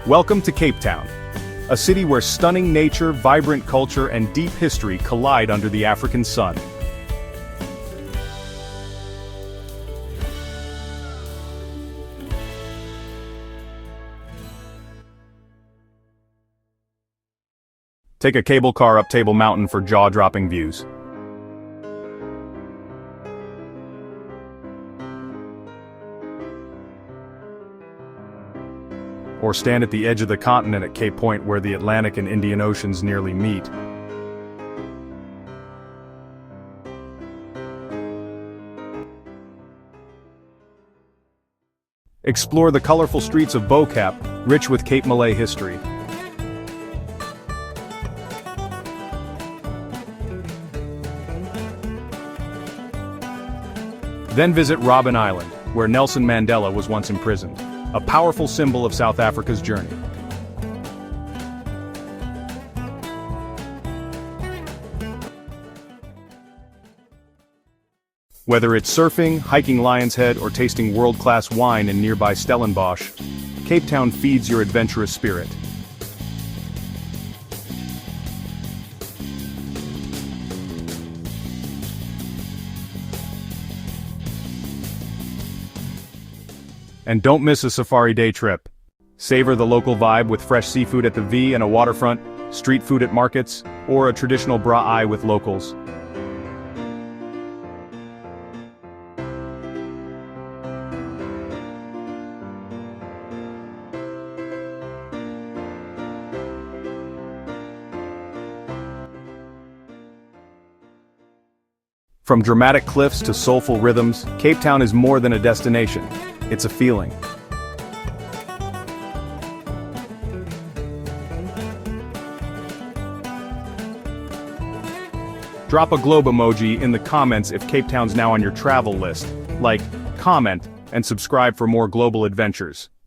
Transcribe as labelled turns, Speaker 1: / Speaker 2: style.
Speaker 1: Welcome to Cape Town, a city where stunning nature, vibrant culture, and deep history collide under the African sun. Take a cable car up Table Mountain for jaw-dropping views. Or stand at the edge of the continent at Cape Point where the Atlantic and Indian Oceans nearly meet. Explore the colorful streets of Bo Cap, rich with Cape Malay history. Then visit Robben Island, where Nelson Mandela was once imprisoned, a powerful symbol of South Africa's journey. Whether it's surfing, hiking Lion's Head, or tasting world-class wine in nearby Stellenbosch, Cape Town feeds your adventurous spirit. And don't miss a safari day trip. Savor the local vibe with fresh seafood at the V and a waterfront, street food at markets, or a traditional braai with locals. From dramatic cliffs to soulful rhythms, Cape Town is more than a destination. It's a feeling. Drop a globe emoji in the comments if Cape Town's now on your travel list. Like, comment, and subscribe for more global adventures.